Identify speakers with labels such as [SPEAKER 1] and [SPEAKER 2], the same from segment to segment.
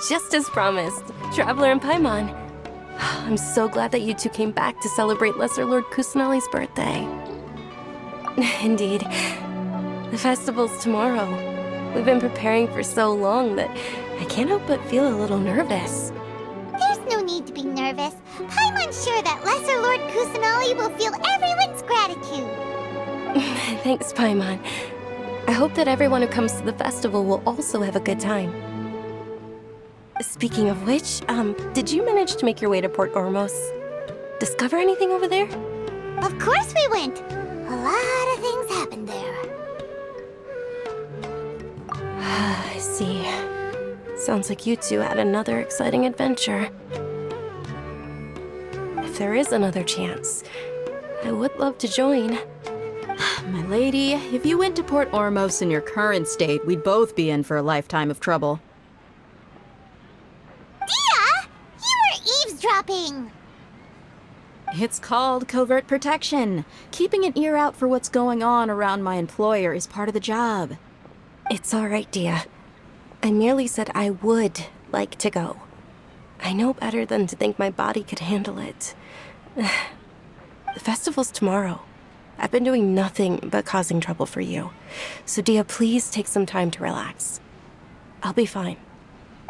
[SPEAKER 1] Just as promised, Traveler and Paimon. I'm so glad that you two came back to celebrate Lesser Lord Kusumali's birthday. Indeed. The festival's tomorrow. We've been preparing for so long that I can't help but feel a little nervous.
[SPEAKER 2] There's no need to be nervous. Paimon's sure that Lesser Lord Kusumali will feel everyone's gratitude.
[SPEAKER 1] Thanks, Paimon. I hope that everyone who comes to the festival will also have a good time. Speaking of which, did you manage to make your way to Port Ormos? Discover anything over there?
[SPEAKER 2] Of course we went. A lot of things happened there.
[SPEAKER 1] I see. Sounds like you two had another exciting adventure. If there is another chance, I would love to join.
[SPEAKER 3] My lady, if you went to Port Ormos in your current state, we'd both be in for a lifetime of trouble.
[SPEAKER 2] Dia! You were eavesdropping!
[SPEAKER 3] It's called covert protection. Keeping an ear out for what's going on around my employer is part of the job.
[SPEAKER 1] It's all right, Dia. I merely said I would like to go. I know better than to think my body could handle it. The festival's tomorrow. I've been doing nothing but causing trouble for you. So, Dia, please take some time to relax. I'll be fine.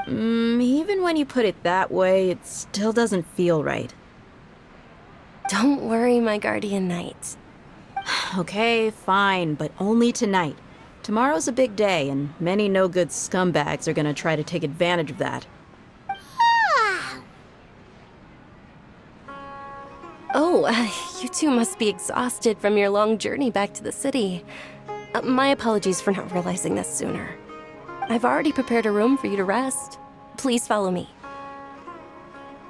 [SPEAKER 3] Even when you put it that way, it still doesn't feel right.
[SPEAKER 1] Don't worry, my guardian knight.
[SPEAKER 3] Okay, fine, but only tonight. Tomorrow's a big day, and many no-good scumbags are gonna try to take advantage of that.
[SPEAKER 1] Oh, you two must be exhausted from your long journey back to the city. My apologies for not realizing this sooner. I've already prepared a room for you to rest. Please follow me.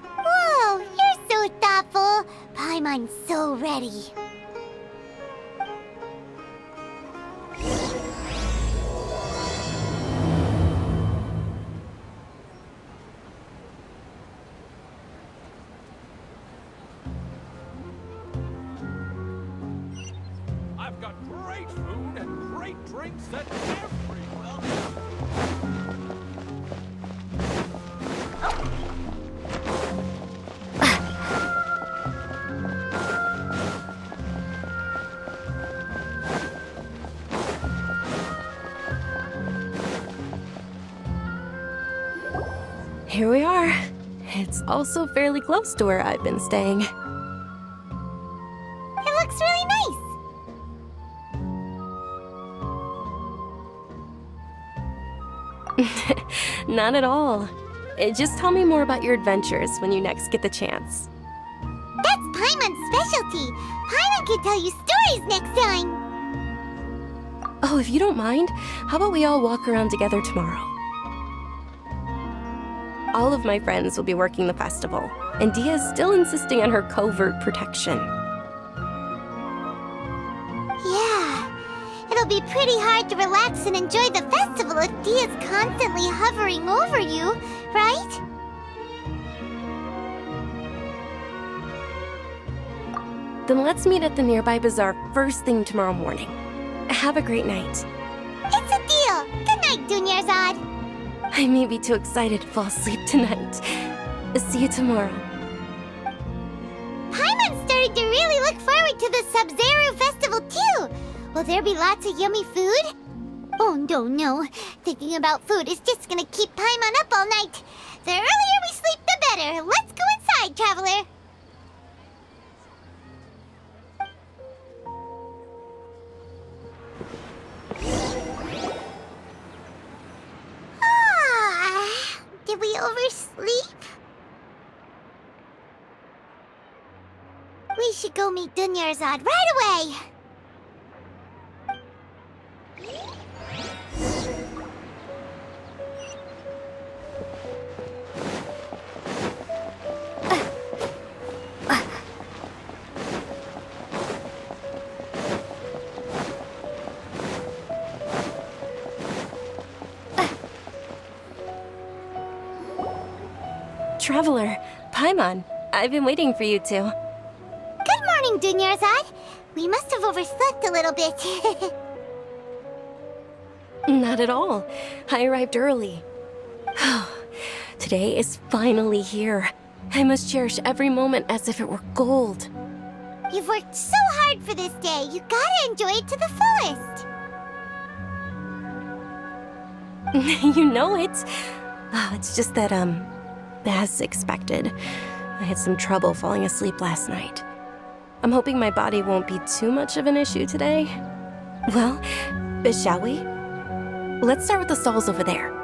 [SPEAKER 2] Whoa, you're so thoughtful. Paimon's so ready.
[SPEAKER 4] I've got great food and great drinks that every welcome.
[SPEAKER 1] Here we are. It's also fairly close to where I've been staying.
[SPEAKER 2] It looks really nice.
[SPEAKER 1] Not at all. Just tell me more about your adventures when you next get the chance.
[SPEAKER 2] That's Paimon's specialty. Paimon can tell you stories next time.
[SPEAKER 1] Oh, if you don't mind, how about we all walk around together tomorrow? All of my friends will be working the festival, and Dia is still insisting on her covert protection.
[SPEAKER 2] Yeah, it'll be pretty hard to relax and enjoy the festival if Dia's constantly hovering over you, right?
[SPEAKER 1] Then let's meet at the nearby bazaar first thing tomorrow morning. Have a great night.
[SPEAKER 2] It's a deal. Good night, Dunyarzad.
[SPEAKER 1] I may be too excited to fall asleep tonight. See you tomorrow.
[SPEAKER 2] Paimon's starting to really look forward to the Sub-Zero festival too. Will there be lots of yummy food? Oh no. Thinking about food is just gonna keep Paimon up all night. The earlier we sleep, the better. Let's go inside, traveler. Did we oversleep? We should go meet Dunyarzad right away.
[SPEAKER 1] Traveler, Paimon, I've been waiting for you two.
[SPEAKER 2] Good morning, Dunyarzad. We must have overslept a little bit.
[SPEAKER 1] Not at all. I arrived early. Today is finally here. I must cherish every moment as if it were gold.
[SPEAKER 2] You've worked so hard for this day. You gotta enjoy it to the fullest.
[SPEAKER 1] You know it. Oh, it's just that, as expected, I had some trouble falling asleep last night. I'm hoping my body won't be too much of an issue today. Well, shall we? Let's start with the stalls over there.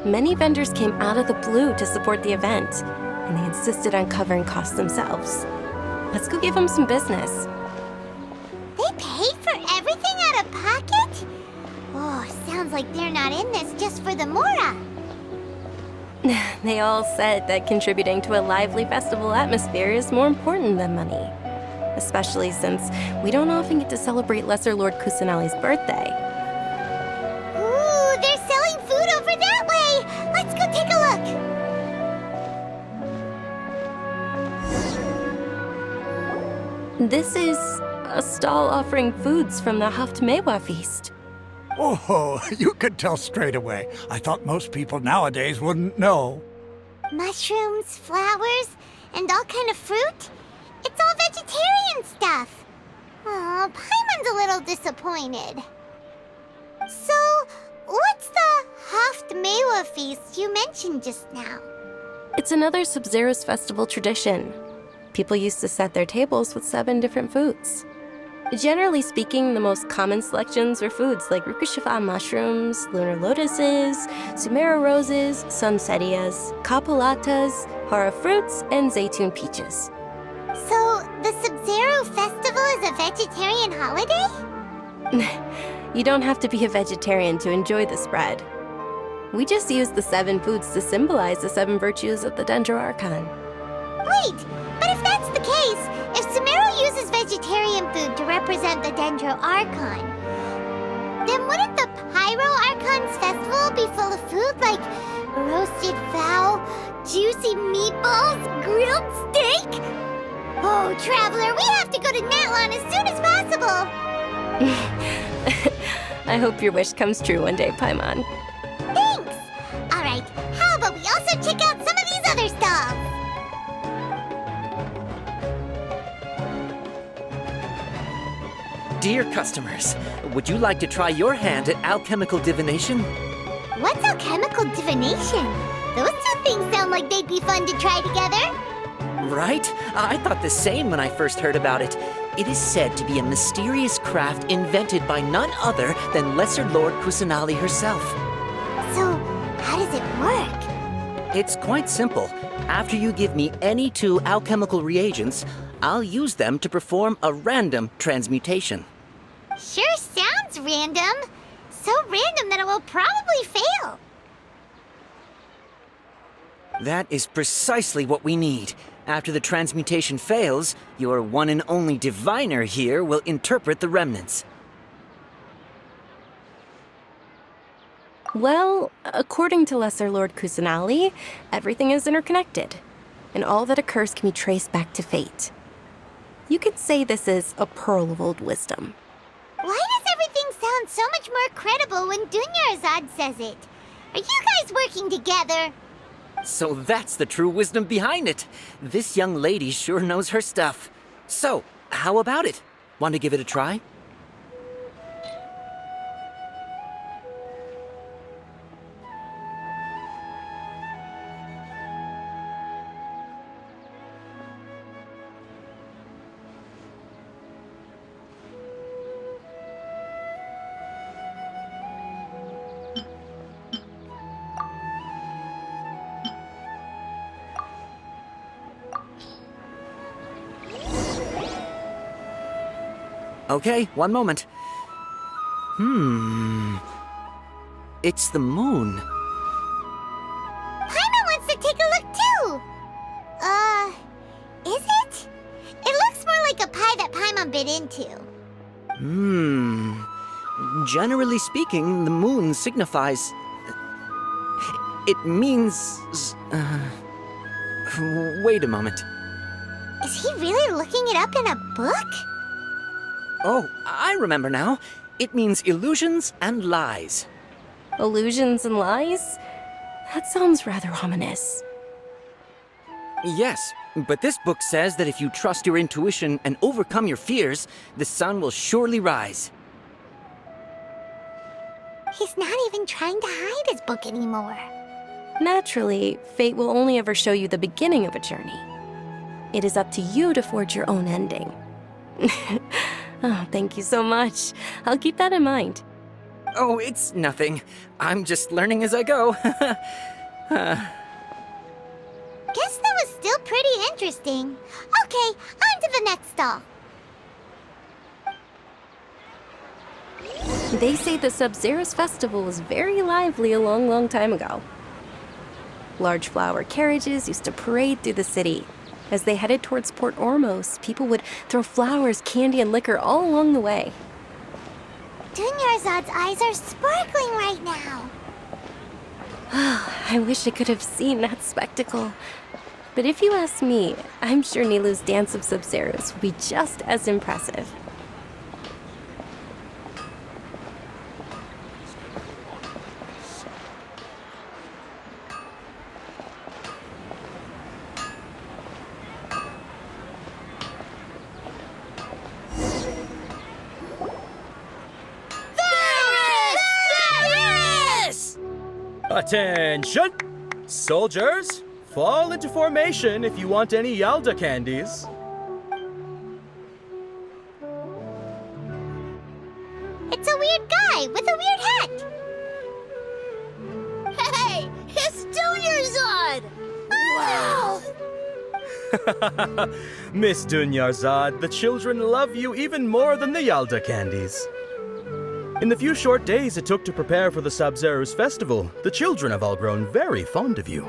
[SPEAKER 1] Many vendors came out of the blue to support the event, and they insisted on covering costs themselves. Let's go give them some business.
[SPEAKER 2] They paid for everything out of pocket? Oh, sounds like they're not in this just for the Mora.
[SPEAKER 1] They all said that contributing to a lively festival atmosphere is more important than money. Especially since we don't often get to celebrate Lesser Lord Kusumali's birthday.
[SPEAKER 2] Ooh, they're selling food over that way! Let's go take a look!
[SPEAKER 1] This is a stall offering foods from the Haftmewa feast.
[SPEAKER 5] Oh, you could tell straight away. I thought most people nowadays wouldn't know.
[SPEAKER 2] Mushrooms, flowers, and all kind of fruit? It's all vegetarian stuff. Oh, Paimon's a little disappointed. So, what's the Haftmewa feast you mentioned just now?
[SPEAKER 1] It's another Sub-Zero's festival tradition. People used to set their tables with 7 different foods. Generally speaking, the most common selections were foods like Rukushifa mushrooms, lunar lotuses, Sumera roses, sunsetias, kapulatas, hara fruits, and zaytun peaches.
[SPEAKER 2] So, the Sub-Zero festival is a vegetarian holiday?
[SPEAKER 1] You don't have to be a vegetarian to enjoy the spread. We just use the 7 foods to symbolize the 7 virtues of the Dendro Archon.
[SPEAKER 2] Wait, but if that's the case, if Sumero uses vegetarian food to represent the Dendro Archon, then wouldn't the Pyro Archon's festival be full of food like roasted fowl, juicy meatballs, grilled steak? Oh, Traveler, we have to go to Natlan as soon as possible!
[SPEAKER 1] I hope your wish comes true one day, Paimon.
[SPEAKER 2] Thanks! Alright, how about we also check out some of these other stalls?
[SPEAKER 6] Dear customers, would you like to try your hand at alchemical divination?
[SPEAKER 2] What's alchemical divination? Those 2 things sound like they'd be fun to try together.
[SPEAKER 6] Right? I thought the same when I first heard about it. It is said to be a mysterious craft invented by none other than Lesser Lord Kusumali herself.
[SPEAKER 2] So, how does it work?
[SPEAKER 6] It's quite simple. After you give me any 2 alchemical reagents, I'll use them to perform a random transmutation.
[SPEAKER 2] Sure sounds random. So random that it will probably fail.
[SPEAKER 6] That is precisely what we need. After the transmutation fails, your one and only diviner here will interpret the remnants.
[SPEAKER 1] Well, according to Lesser Lord Kusumali, everything is interconnected, and all that occurs can be traced back to fate. You could say this is a pearl of old wisdom.
[SPEAKER 2] Why does everything sound so much more credible when Dunyarzad says it? Are you guys working together?
[SPEAKER 6] So that's the true wisdom behind it. This young lady sure knows her stuff. So, how about it? Want to give it a try? Okay, one moment. It's the moon.
[SPEAKER 2] Paimon wants to take a look too! Is it? It looks more like a pie that Paimon bit into.
[SPEAKER 6] Generally speaking, the moon signifies... It means... Wait a moment.
[SPEAKER 2] Is he really looking it up in a book?
[SPEAKER 6] Oh, I remember now. It means illusions and lies.
[SPEAKER 1] Illusions and lies? That sounds rather ominous.
[SPEAKER 6] Yes, but this book says that if you trust your intuition and overcome your fears, the sun will surely rise.
[SPEAKER 2] He's not even trying to hide his book anymore.
[SPEAKER 1] Naturally, fate will only ever show you the beginning of a journey. It is up to you to forge your own ending. Oh, thank you so much. I'll keep that in mind.
[SPEAKER 6] Oh, it's nothing. I'm just learning as I go.
[SPEAKER 2] Guess that was still pretty interesting. Okay, on to the next stall.
[SPEAKER 1] They say the Sub-Zero's festival was very lively a long time ago. Large flower carriages used to parade through the city. As they headed towards Port Ormos, people would throw flowers, candy, and liquor all along the way.
[SPEAKER 2] Dunyarzad's eyes are sparkling right now.
[SPEAKER 1] I wish I could have seen that spectacle. But if you ask me, I'm sure Nilu's dance of Sub-Zeros will be just as impressive.
[SPEAKER 7] Attention! Soldiers, fall into formation if you want any Yalda candies.
[SPEAKER 2] It's a weird guy with a weird hat. Hey, it's Dunyarzad! Wow!
[SPEAKER 7] Miss Dunyarzad, the children love you even more than the Yalda candies. In the few short days it took to prepare for the Sub-Zero's festival, the children have all grown very fond of you.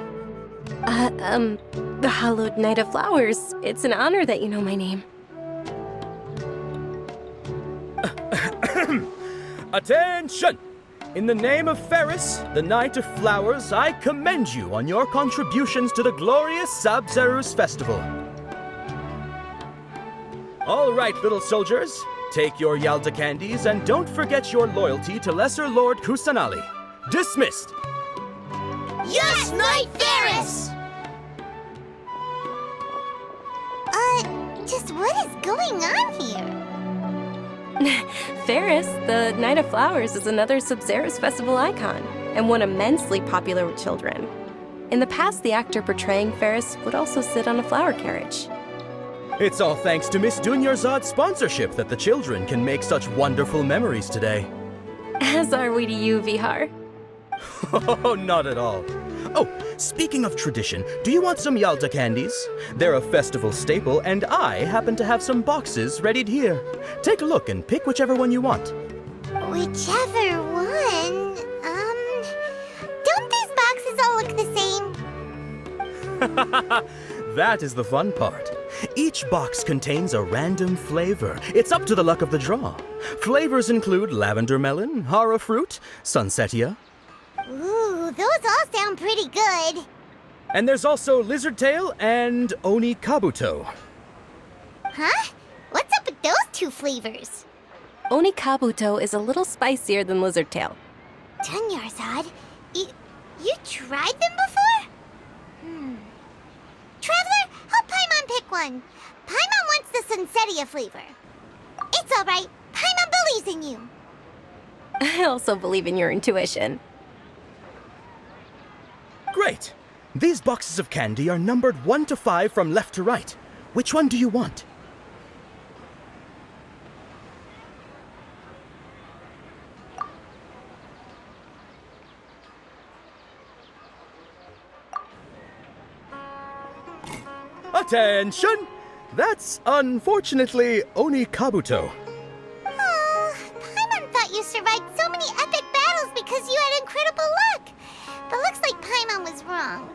[SPEAKER 1] The Hallowed Knight of Flowers. It's an honor that you know my name.
[SPEAKER 7] Attention! In the name of Ferris, the Knight of Flowers, I commend you on your contributions to the glorious Sub-Zero's festival. All right, little soldiers. Take your Yalda candies and don't forget your loyalty to Lesser Lord Kusanali. Dismissed!
[SPEAKER 2] Yes, Knight Ferris! Just what is going on here?
[SPEAKER 1] Ferris, the Knight of Flowers, is another Sub-Zero's festival icon, and one immensely popular with children. In the past, the actor portraying Ferris would also sit on a flower carriage.
[SPEAKER 7] It's all thanks to Miss Dunyarzad's sponsorship that the children can make such wonderful memories today.
[SPEAKER 1] As are we to you, Vihar.
[SPEAKER 7] Oh, not at all. Oh, speaking of tradition, do you want some Yalda candies? They're a festival staple, and I happen to have some boxes readied here. Take a look and pick whichever one you want.
[SPEAKER 2] Whichever one, don't these boxes all look the same?
[SPEAKER 7] That is the fun part. Each box contains a random flavor. It's up to the luck of the draw. Flavors include lavender melon, hara fruit, sunsetia.
[SPEAKER 2] Ooh, those all sound pretty good.
[SPEAKER 7] And there's also lizard tail and oni kabuto.
[SPEAKER 2] Huh? What's up with those two flavors?
[SPEAKER 1] Oni Kabuto is a little spicier than Lizard Tail.
[SPEAKER 2] Dunyarzad, you tried them before? Traveler, help Paimon pick one. Paimon wants the Sunsetia flavor. It's all right. Paimon believes in you.
[SPEAKER 1] I also believe in your intuition.
[SPEAKER 7] Great! These boxes of candy are numbered 1 to 5 from left to right. Which one do you want? Attention! That's unfortunately Oni Kabuto.
[SPEAKER 2] Oh, Paimon thought you survived so many epic battles because you had incredible luck. But looks like Paimon was wrong.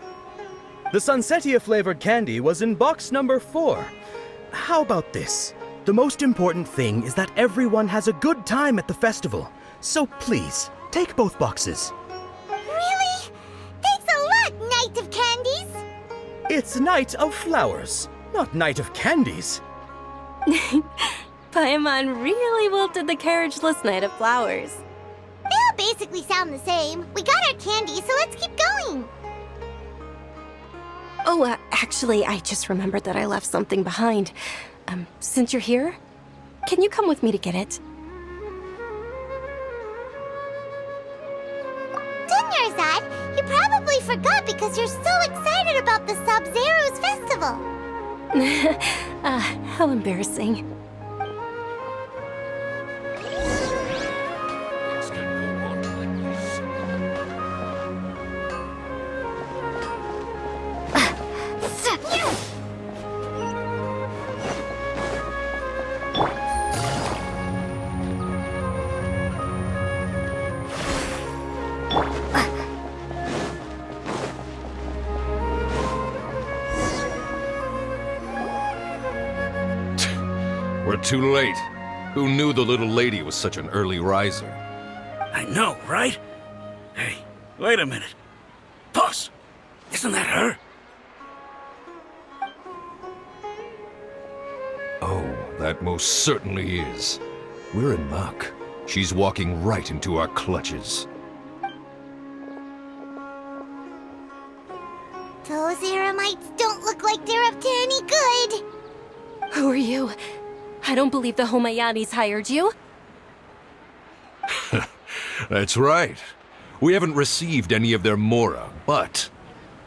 [SPEAKER 7] The Sunsetia flavored candy was in box number 4. How about this? The most important thing is that everyone has a good time at the festival. So please, take both boxes.
[SPEAKER 2] Really? Thanks a lot, Knight of Candies.
[SPEAKER 7] It's Knight of Flowers, not Knight of Candies.
[SPEAKER 1] Paimon really wilted the carriageless Knight of Flowers.
[SPEAKER 2] They'll basically sound the same. We got our candy, so let's keep going.
[SPEAKER 1] Oh, actually, I just remembered that I left something behind. Since you're here, can you come with me to get it?
[SPEAKER 2] Dunyarzad, you probably forgot because you're so excited about the Sub-Zero's festival.
[SPEAKER 1] How embarrassing.
[SPEAKER 4] Things can go on like this.
[SPEAKER 8] We're too late. Who knew the little lady was such an early riser?
[SPEAKER 9] I know, right? Hey, wait a minute. Boss, isn't that her?
[SPEAKER 8] Oh, that most certainly is. We're in luck. She's walking right into our clutches.
[SPEAKER 2] Those Eremites don't look like they're up to any good.
[SPEAKER 1] Who are you? I don't believe the Homayanis hired you.
[SPEAKER 8] That's right. We haven't received any of their mora, but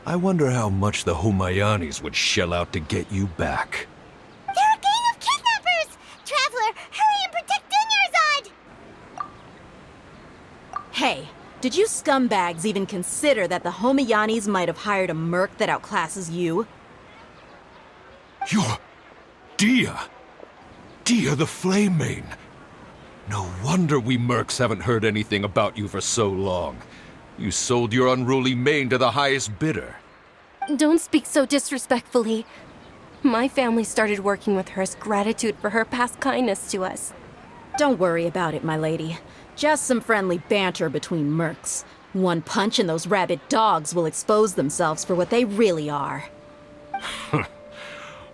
[SPEAKER 8] I wonder how much the Homayanis would shell out to get you back.
[SPEAKER 2] They're a gang of kidnappers! Traveler, hurry and protect Dunyarzad!
[SPEAKER 3] Hey, did you scumbags even consider that the Homayanis might have hired a merc that outclasses you?
[SPEAKER 8] You're Dia! Dia the Flame Mane! No wonder we mercs haven't heard anything about you for so long. You sold your unruly mane to the highest bidder.
[SPEAKER 1] Don't speak so disrespectfully. My family started working with her as gratitude for her past kindness to us.
[SPEAKER 3] Don't worry about it, my lady. Just some friendly banter between mercs. One punch and those rabid dogs will expose themselves for what they really are.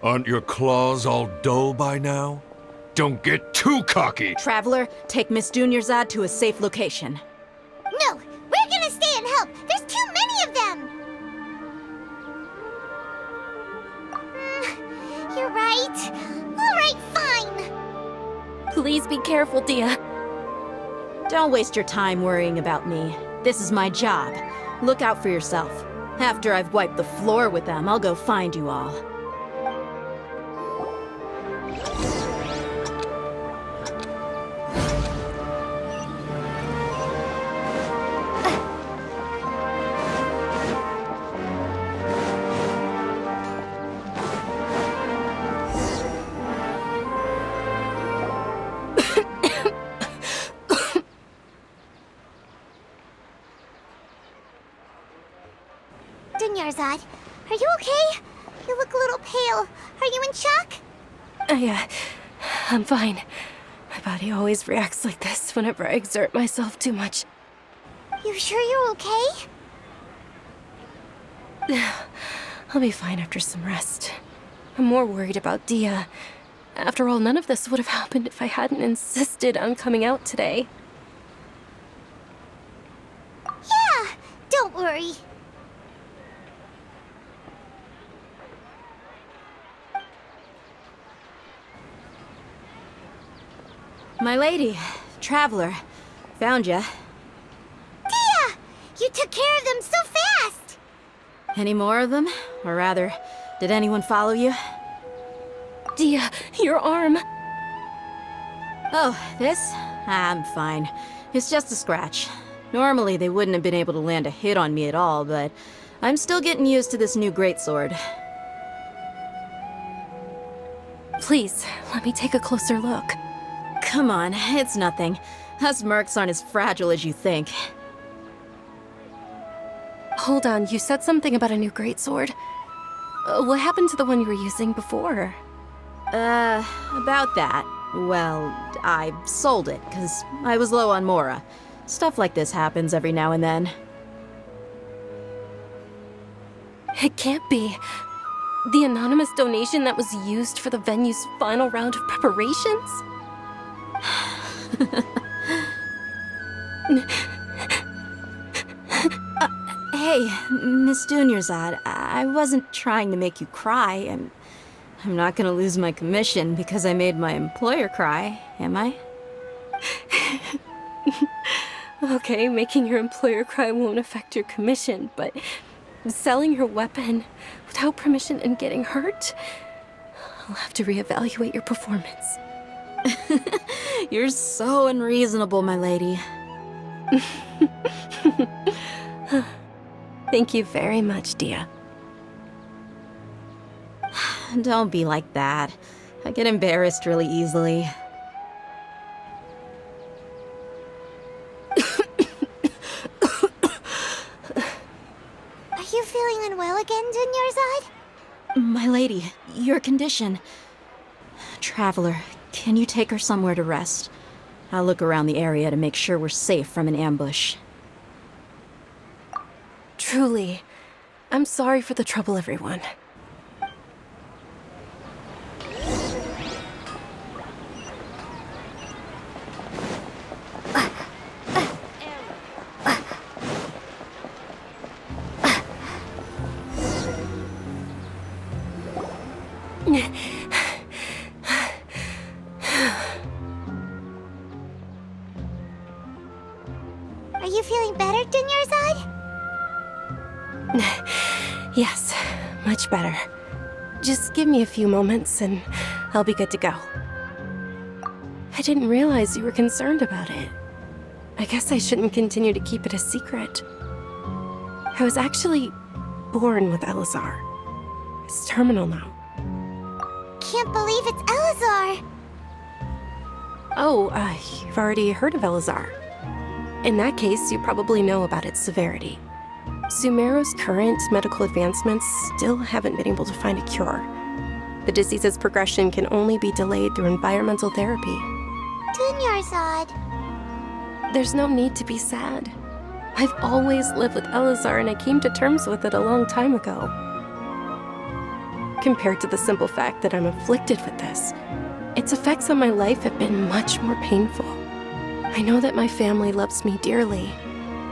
[SPEAKER 8] Aren't your claws all dull by now? Don't get too cocky!
[SPEAKER 3] Traveler, take Miss Dunyarzad to a safe location.
[SPEAKER 2] No, we're gonna stay and help. There's too many of them. You're right. All right, fine.
[SPEAKER 1] Please be careful, Dia.
[SPEAKER 3] Don't waste your time worrying about me. This is my job. Look out for yourself. After I've wiped the floor with them, I'll go find you all.
[SPEAKER 2] Dunyarzad, are you okay? You look a little pale. Are you in shock?
[SPEAKER 1] I'm fine. My body always reacts like this whenever I exert myself too much.
[SPEAKER 2] You sure you're okay?
[SPEAKER 1] I'll be fine after some rest. I'm more worried about Dia. After all, none of this would have happened if I hadn't insisted on coming out today.
[SPEAKER 2] Yeah, don't worry.
[SPEAKER 3] My lady, Traveler, found ya.
[SPEAKER 2] Dia! You took care of them so fast!
[SPEAKER 3] Any more of them? Or rather, did anyone follow you?
[SPEAKER 1] Dia, your arm.
[SPEAKER 3] Oh, this? I'm fine. It's just a scratch. Normally, they wouldn't have been able to land a hit on me at all, but I'm still getting used to this new greatsword.
[SPEAKER 1] Please, let me take a closer look.
[SPEAKER 3] Come on, it's nothing. Us mercs aren't as fragile as you think.
[SPEAKER 1] Hold on, you said something about a new greatsword. What happened to the one you were using before?
[SPEAKER 3] About that. Well, I sold it, because I was low on mora. Stuff like this happens every now and then.
[SPEAKER 1] It can't be. The anonymous donation that was used for the venue's final round of preparations?
[SPEAKER 3] Hey, Miss Dunyarzad, I wasn't trying to make you cry. I'm not gonna lose my commission because I made my employer cry, am I?
[SPEAKER 1] Okay, making your employer cry won't affect your commission, but selling your weapon without permission and getting hurt? I'll have to reevaluate your performance.
[SPEAKER 3] You're so unreasonable, my lady.
[SPEAKER 1] Thank you very much, Dia.
[SPEAKER 3] Don't be like that. I get embarrassed really easily.
[SPEAKER 2] Are you feeling unwell again, Dunyarzad?
[SPEAKER 3] My lady, your condition. Traveler, can you take her somewhere to rest? I'll look around the area to make sure we're safe from an ambush.
[SPEAKER 1] Truly, I'm sorry for the trouble, everyone.
[SPEAKER 2] Are you feeling better, Dunyarzad?
[SPEAKER 1] Yes, much better. Just give me a few moments and I'll be good to go. I didn't realize you were concerned about it. I guess I shouldn't continue to keep it a secret. I was actually born with Elazar. It's terminal now.
[SPEAKER 2] Can't believe it's Elazar!
[SPEAKER 1] Oh, you've already heard of Elazar. In that case, you probably know about its severity. Sumeru's current medical advancements still haven't been able to find a cure. The disease's progression can only be delayed through environmental therapy.
[SPEAKER 2] Dunyarzad.
[SPEAKER 1] There's no need to be sad. I've always lived with Elazar and I came to terms with it a long time ago. Compared to the simple fact that I'm afflicted with this, its effects on my life have been much more painful. I know that my family loves me dearly.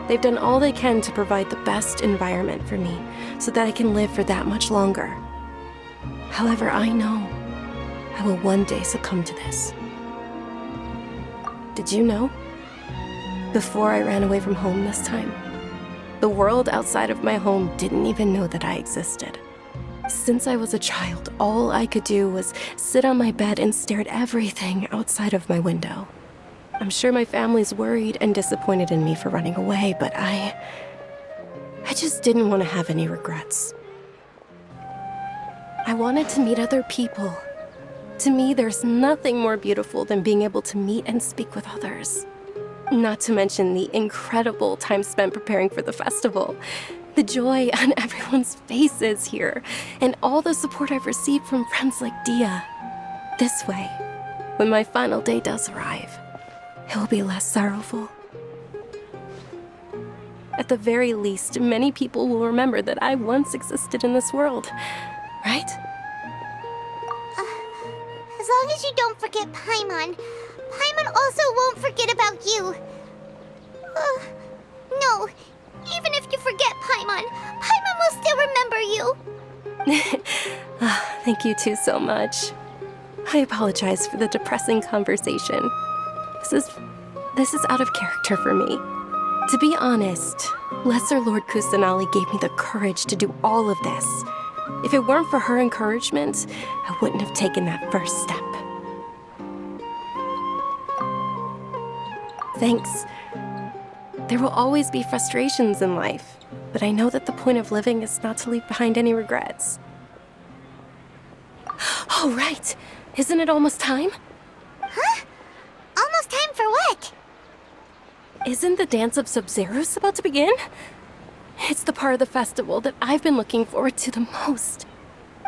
[SPEAKER 1] They've done all they can to provide the best environment for me so that I can live for that much longer. However, I know I will one day succumb to this. Did you know? Before I ran away from home this time, the world outside of my home didn't even know that I existed. Since I was a child, all I could do was sit on my bed and stare at everything outside of my window. I'm sure my family's worried and disappointed in me for running away, but I just didn't want to have any regrets. I wanted to meet other people. To me, there's nothing more beautiful than being able to meet and speak with others. Not to mention the incredible time spent preparing for the festival, the joy on everyone's faces here, and all the support I've received from friends like Dia. This way, when my final day does arrive, it will be less sorrowful. At the very least, many people will remember that I once existed in this world, right?
[SPEAKER 2] As long as you don't forget Paimon, Paimon also won't forget about you. No, even if you forget Paimon, Paimon will still remember you.
[SPEAKER 1] Thank you two so much. I apologize for the depressing conversation. This is out of character for me. To be honest, Lesser Lord Kusanali gave me the courage to do all of this. If it weren't for her encouragement, I wouldn't have taken that first step. Thanks. There will always be frustrations in life, but I know that the point of living is not to leave behind any regrets. Oh, right. Isn't it almost time?
[SPEAKER 2] Huh? Almost time for what?
[SPEAKER 1] Isn't the Dance of Sub-Zeros about to begin? It's the part of the festival that I've been looking forward to the most.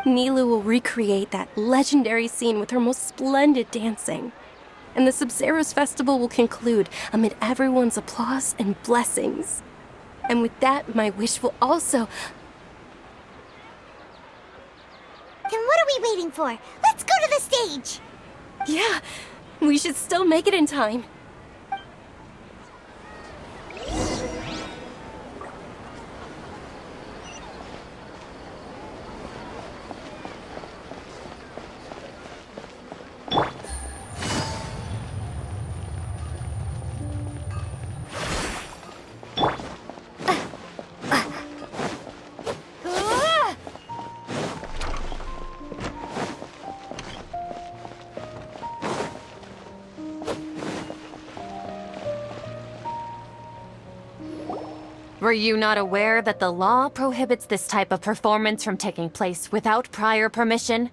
[SPEAKER 1] Nilu will recreate that legendary scene with her most splendid dancing. And the Sub-Zeros festival will conclude amid everyone's applause and blessings. And with that, my wish will also...
[SPEAKER 2] Then what are we waiting for? Let's go to the stage!
[SPEAKER 1] Yeah, we should still make it in time.
[SPEAKER 10] Were you not aware that the law prohibits this type of performance from taking place without prior permission?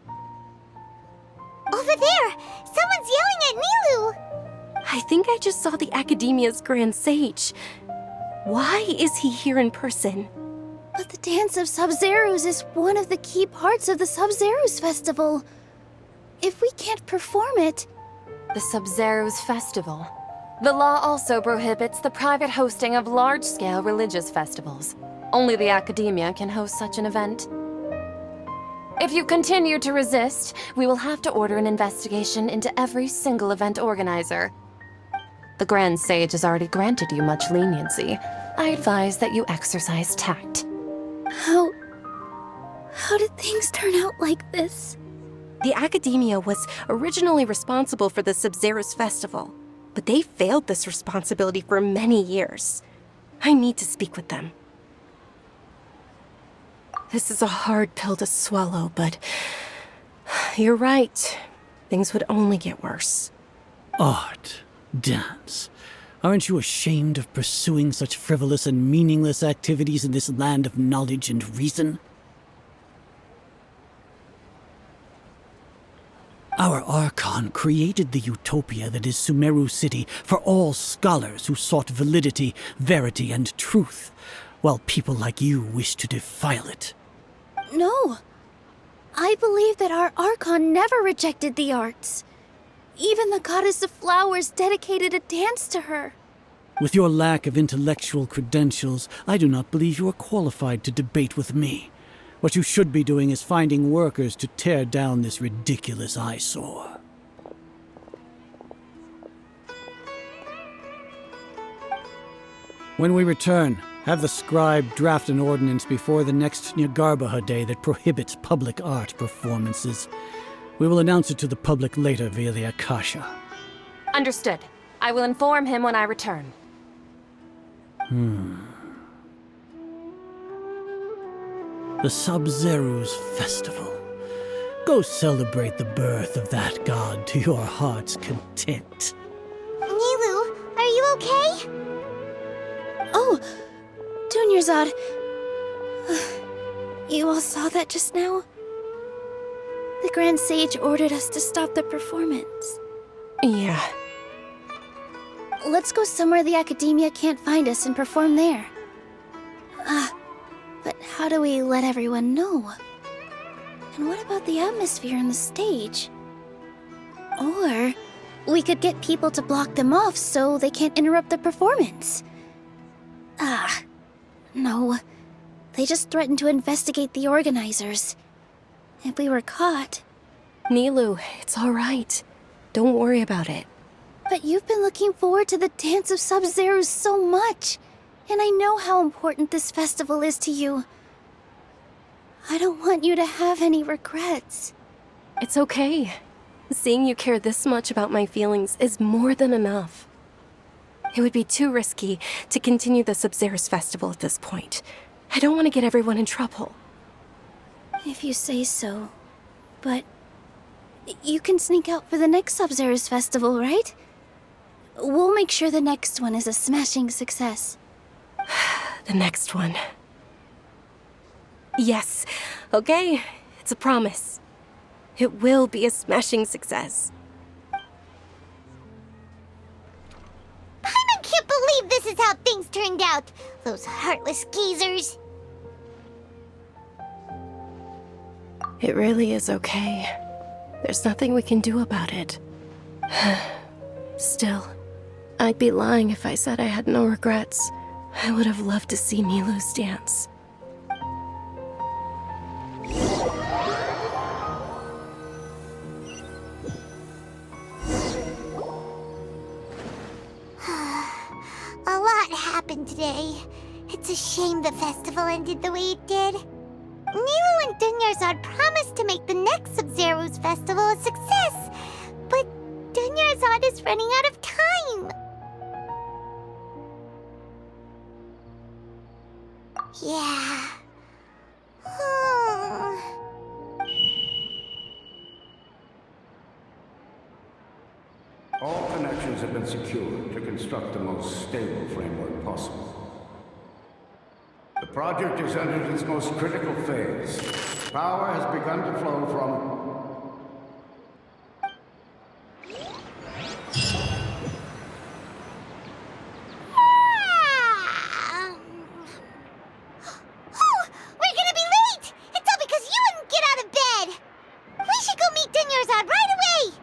[SPEAKER 2] Over there! Someone's yelling at Nilu!
[SPEAKER 1] I think I just saw the Academia's Grand Sage. Why is he here in person?
[SPEAKER 11] But the Dance of Sub-Zerus is one of the key parts of the Sub-Zerus Festival. If we can't perform it...
[SPEAKER 10] The Sub-Zerus Festival. The law also prohibits the private hosting of large-scale religious festivals. Only the Academia can host such an event. If you continue to resist, we will have to order an investigation into every single event organizer. The Grand Sage has already granted you much leniency. I advise that you exercise tact.
[SPEAKER 11] How did things turn out like this?
[SPEAKER 1] The Academia was originally responsible for the Sub-Zerus Festival, but they failed this responsibility for many years. I need to speak with them. This is a hard pill to swallow, but you're right. Things would only get worse.
[SPEAKER 12] Art, dance. Aren't you ashamed of pursuing such frivolous and meaningless activities in this land of knowledge and reason? Our Archon created the utopia that is Sumeru City for all scholars who sought validity, verity, and truth, while people like you wish to defile it.
[SPEAKER 11] No. I believe that our Archon never rejected the arts. Even the goddess of flowers dedicated a dance to her.
[SPEAKER 12] With your lack of intellectual credentials, I do not believe you are qualified to debate with me. What you should be doing is finding workers to tear down this ridiculous eyesore. When we return, have the scribe draft an ordinance before the next Nyargarbaha Day that prohibits public art performances. We will announce it to the public later via the Akasha.
[SPEAKER 10] Understood. I will inform him when I return.
[SPEAKER 12] The Sub-Zerus Festival. Go celebrate the birth of that god to your heart's content.
[SPEAKER 2] Nilu, are you okay?
[SPEAKER 11] Oh, Dunyarzad. You all saw that just now? The Grand Sage ordered us to stop the performance.
[SPEAKER 1] Yeah.
[SPEAKER 11] Let's go somewhere the Academia can't find us and perform there. But how do we let everyone know? And what about the atmosphere on the stage? Or we could get people to block them off so they can't interrupt the performance. No. They just threatened to investigate the organizers. If we were caught...
[SPEAKER 1] Nilu, it's all right. Don't worry about it.
[SPEAKER 11] But you've been looking forward to the Dance of Sub-Zerus so much. And I know how important this festival is to you. I don't want you to have any regrets.
[SPEAKER 1] It's okay. Seeing you care this much about my feelings is more than enough. It would be too risky to continue the Sub-Zerus Festival at this point. I don't want to get everyone in trouble.
[SPEAKER 11] If you say so. But... you can sneak out for the next Sub-Zerus Festival, right? We'll make sure the next one is a smashing success.
[SPEAKER 1] The next one. Yes. Okay. It's a promise. It will be a smashing success.
[SPEAKER 2] I can't believe this is how things turned out. Those heartless geezers.
[SPEAKER 1] It really is okay. There's nothing we can do about it. Still, I'd be lying if I said I had no regrets. I would have loved to see Nilu's dance.
[SPEAKER 2] A lot happened today. It's a shame the festival ended the way it did. Nilu and Dunyarzad promised to make the next Sub-Zerus festival a success, but Dunyarzad is running out of time. Yeah.
[SPEAKER 13] All connections have been secured to construct the most stable framework possible. project has entered its most critical phase. Power has begun to flow from...
[SPEAKER 2] Oh, we're gonna be late! It's all because you wouldn't get out of bed! We should go meet Dunyarzad right away!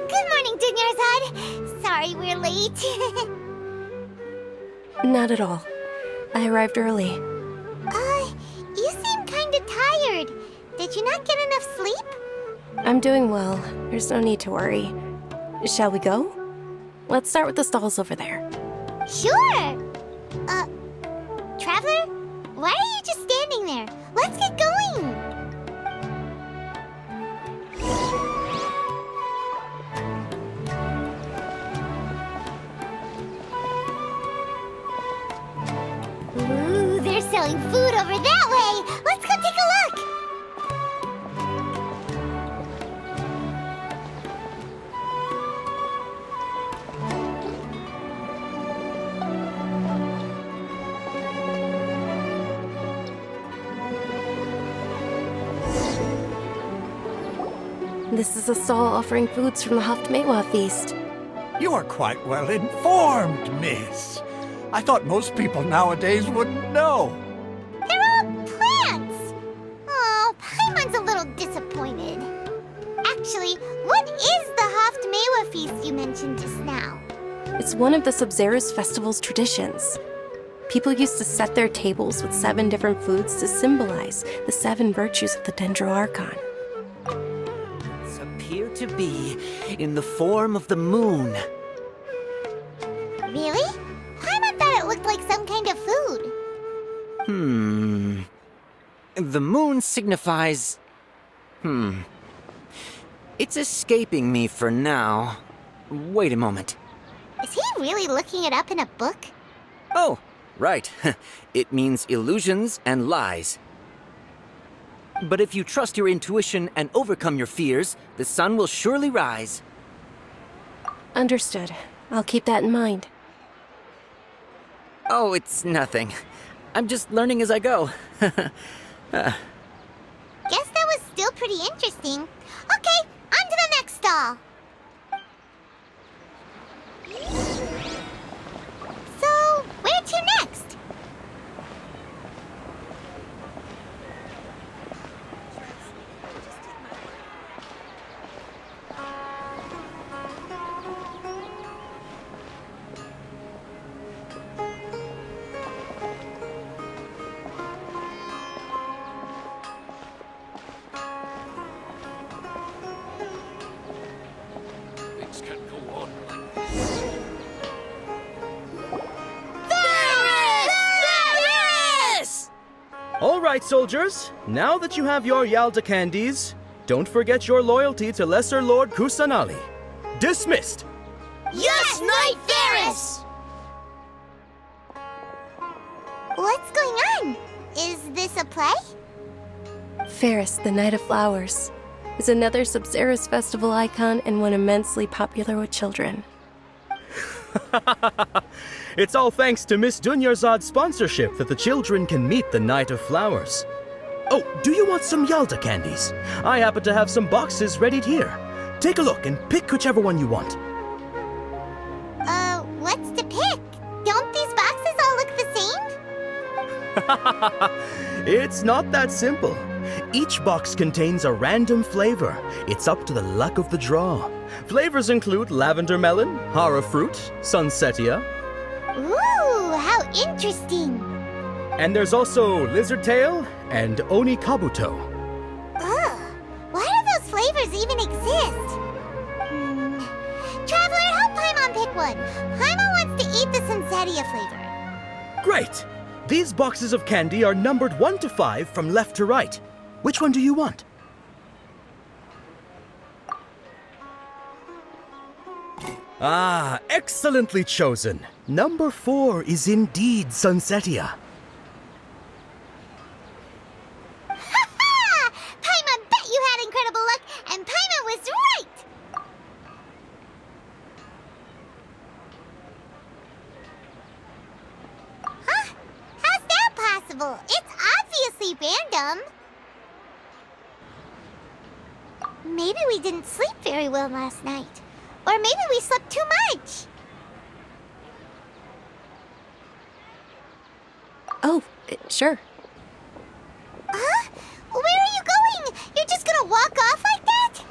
[SPEAKER 2] Good morning, Dunyarzad. Sorry we're late.
[SPEAKER 1] Not at all. I arrived early.
[SPEAKER 2] You seem kinda tired. Did you not get enough sleep?
[SPEAKER 1] I'm doing well. There's no need to worry. Shall we go? Let's start with the stalls over there.
[SPEAKER 2] Sure! Traveler? Why are you just standing there? Let's get going! Ooh, they're selling food over that way! Let's go take a look!
[SPEAKER 1] This is a stall offering foods from the Haftmewa feast.
[SPEAKER 5] You are quite well informed, miss. I thought most people nowadays wouldn't know.
[SPEAKER 2] They're all plants! Oh, Paimon's a little disappointed. Actually, what is the Haftmewa feast you mentioned just now?
[SPEAKER 1] It's one of the Sub-Zerus festival's traditions. People used to set their tables with 7 different foods to symbolize the 7 virtues of the Dendro Archon.
[SPEAKER 6] Appear to be in the form of the moon.
[SPEAKER 2] Really? Paimon thought it looked like some kind of food.
[SPEAKER 6] The moon signifies... It's escaping me for now. Wait a moment.
[SPEAKER 2] Is he really looking it up in a book?
[SPEAKER 6] Oh, right. It means illusions and lies. But if you trust your intuition and overcome your fears, the sun will surely rise.
[SPEAKER 1] Understood. I'll keep that in mind.
[SPEAKER 6] Oh, it's nothing. I'm just learning as I go.
[SPEAKER 2] Guess that was still pretty interesting. Okay, on to the next stall. So, where to next?
[SPEAKER 4] Things can't go on like
[SPEAKER 2] Varys!
[SPEAKER 7] All right, soldiers. Now that you have your Yalta candies, don't forget your loyalty to Lesser Lord Kusumali. Dismissed!
[SPEAKER 2] Yes, Knight Varys! What's going on? Is this a play?
[SPEAKER 1] Ferris, the Knight of Flowers, is another Sub-Zerus festival icon and one immensely popular with children.
[SPEAKER 7] It's all thanks to Miss Dunyarzad's sponsorship that the children can meet the Knight of Flowers. Oh, do you want some Yalta candies? I happen to have some boxes readied here. Take a look and pick whichever one you want.
[SPEAKER 2] What's to pick? Don't these boxes all look the same?
[SPEAKER 7] It's not that simple. Each box contains a random flavor. It's up to the luck of the draw. Flavors include lavender melon, hara fruit, sunsetia.
[SPEAKER 2] Ooh, how interesting!
[SPEAKER 7] And there's also lizard tail and oni kabuto.
[SPEAKER 2] Ugh, why do those flavors even exist? Traveler, help Paimon pick one. Paimon wants to eat the sunsetia flavor.
[SPEAKER 7] Great! These boxes of candy are numbered 1 to 5 from left to right. Which one do you want? Ah, excellently chosen. Number 4 is indeed Sunsetia.
[SPEAKER 2] Ha! Paimon bet you had incredible luck, and Paimon was right! Huh? How's that possible? It's obviously random. Maybe we didn't sleep very well last night. Or maybe we slept too much.
[SPEAKER 1] Oh, sure.
[SPEAKER 2] Huh? Where are you going? You're just gonna walk off like that?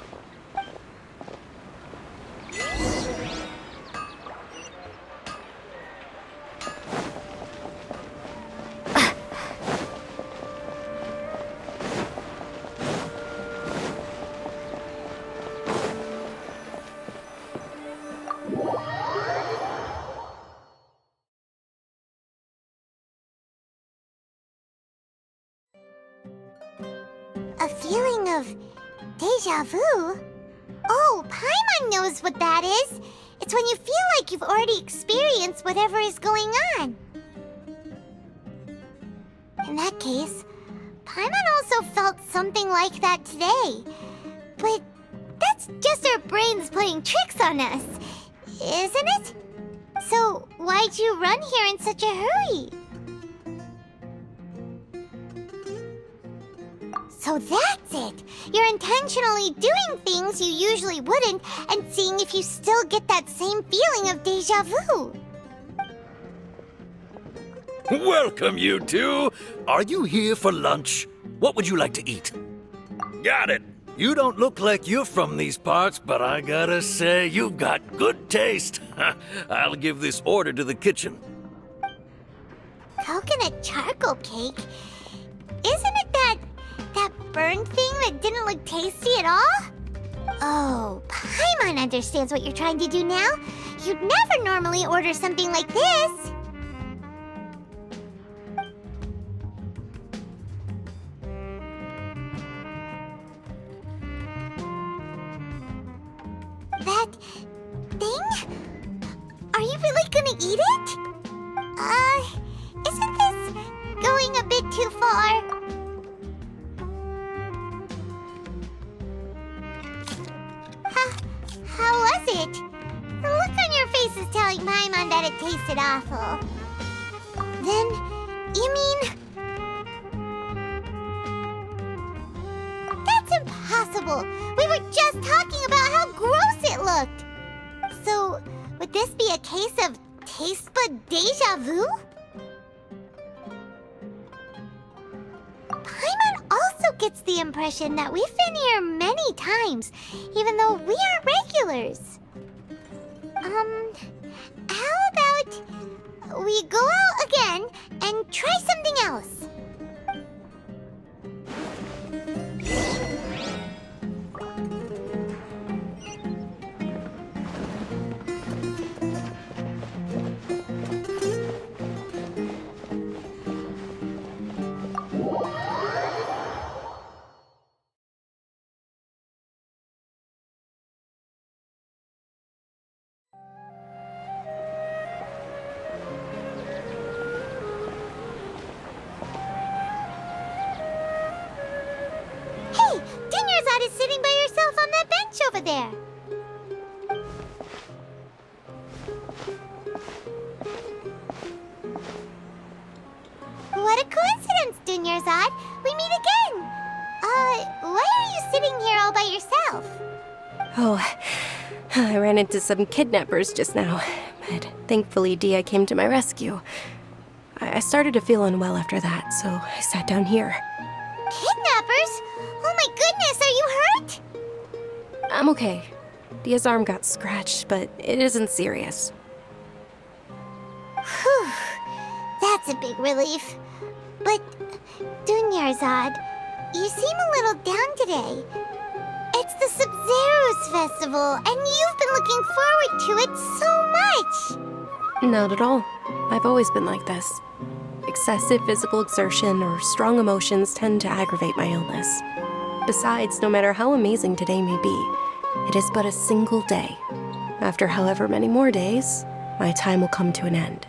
[SPEAKER 2] A feeling of deja vu? Oh, Paimon knows what that is. It's when you feel like you've already experienced whatever is going on. In that case, Paimon also felt something like that today. But that's just our brains playing tricks on us, isn't it? So why'd you run here in such a hurry? So that's it! You're intentionally doing things you usually wouldn't and seeing if you still get that same feeling of deja vu.
[SPEAKER 9] Welcome, you two. Are you here for lunch? What would you like to eat? Got it. You don't look like you're from these parts, but I gotta say, you've got good taste. I'll give this order to the kitchen.
[SPEAKER 2] Coconut charcoal cake? Isn't it that burned thing that didn't look tasty at all? Oh, Paimon understands what you're trying to do now. You'd never normally order something like this. That thing? Are you really gonna eat it? Isn't this going a bit too far? How was it? The look on your face is telling Paimon that it tasted awful. Then, you mean... That's impossible! We were just talking about how gross it looked! So, would this be a case of taste bud deja vu? Paimon also gets the impression that we've been here many times, even though we aren't regulars. How about we go out again and try something else? Hey, Dinnersot is sitting by yourself on that bench over there. What a coincidence, Dinnersot. We meet again. Why are you sitting here all by yourself?
[SPEAKER 1] Oh, I ran into some kidnappers just now, but thankfully Dia came to my rescue. I started to feel unwell after that, so I sat down here.
[SPEAKER 2] Kidnappers? Oh my goodness, are you hurt?
[SPEAKER 1] I'm okay. Dia's arm got scratched, but it isn't serious.
[SPEAKER 2] Whew, that's a big relief. But, Dunyarzad, you seem a little down today. It's the Sub-Zero's festival, and you've been looking forward to it so much.
[SPEAKER 1] Not at all. I've always been like this. Excessive physical exertion or strong emotions tend to aggravate my illness. Besides, no matter how amazing today may be, it is but a single day. After however many more days, my time will come to an end.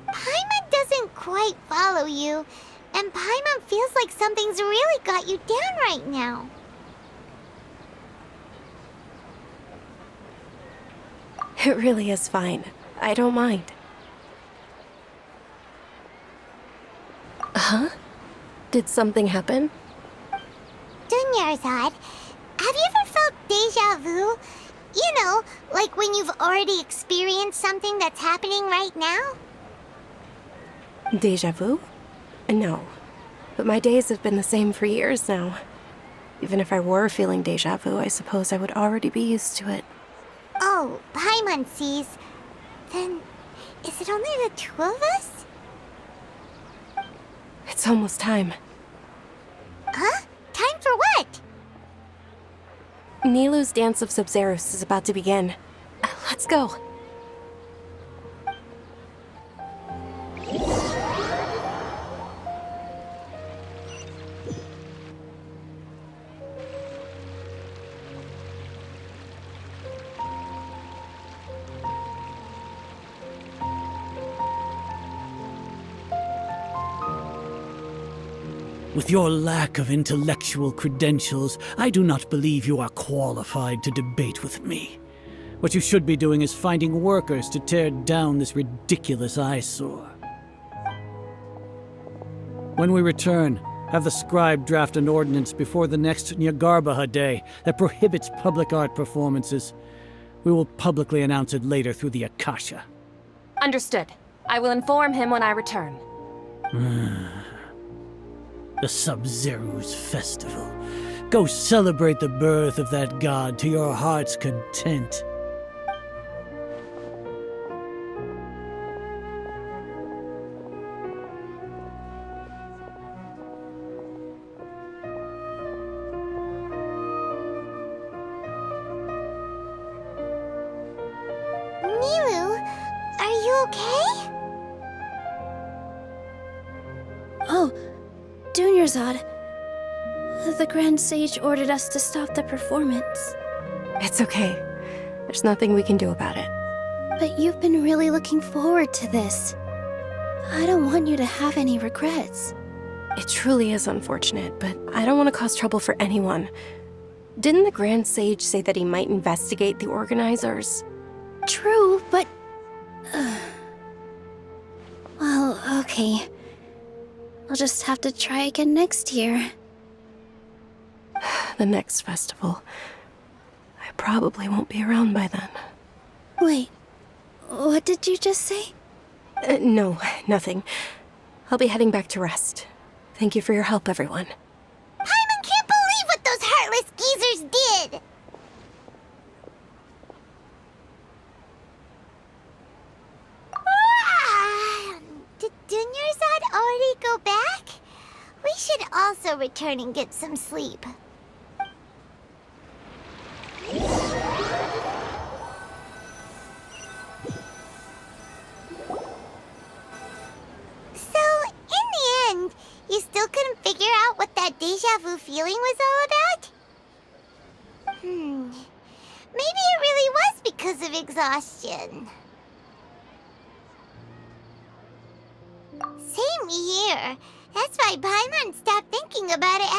[SPEAKER 2] Paimon doesn't quite follow you, and Paimon feels like something's really got you down right now.
[SPEAKER 1] It really is fine. I don't mind. Huh? Did something happen?
[SPEAKER 2] Dunyarzad, have you ever felt deja vu? You know, like when you've already experienced something that's happening right now?
[SPEAKER 1] Deja vu? No. But my days have been the same for years now. Even if I were feeling deja vu, I suppose I would already be used to it.
[SPEAKER 2] Oh, Paimon sees. Then, is it only the two of us?
[SPEAKER 1] It's almost time.
[SPEAKER 2] Huh? Time for what?
[SPEAKER 1] Nilou's Dance of Sub-Zerus is about to begin. Let's go.
[SPEAKER 12] With your lack of intellectual credentials, I do not believe you are qualified to debate with me. What you should be doing is finding workers to tear down this ridiculous eyesore. When we return, have the scribe draft an ordinance before the next Nyagarbha Day that prohibits public art performances. We will publicly announce it later through the Akasha.
[SPEAKER 10] Understood. I will inform him when I return.
[SPEAKER 12] The Sub-Zerus Festival. Go celebrate the birth of that god to your heart's content.
[SPEAKER 2] Nilou, are you okay?
[SPEAKER 11] Oh, Dunyarzad. The Grand Sage ordered us to stop the performance.
[SPEAKER 1] It's okay. There's nothing we can do about it.
[SPEAKER 11] But you've been really looking forward to this. I don't want you to have any regrets.
[SPEAKER 1] It truly is unfortunate, but I don't want to cause trouble for anyone. Didn't the Grand Sage say that he might investigate the organizers?
[SPEAKER 11] True, but... Well, okay. I'll just have to try again next year.
[SPEAKER 1] The next festival. I probably won't be around by then.
[SPEAKER 11] Wait, what did you just say?
[SPEAKER 1] No, nothing. I'll be heading back to rest. Thank you for your help, everyone.
[SPEAKER 2] Paimon can't believe what those heartless geezers did! Did Dunyarzad already go back? We should also return and get some sleep. So, in the end, you still couldn't figure out what that deja vu feeling was all about? Maybe it really was because of exhaustion. Same here. That's why Paimon stopped thinking about it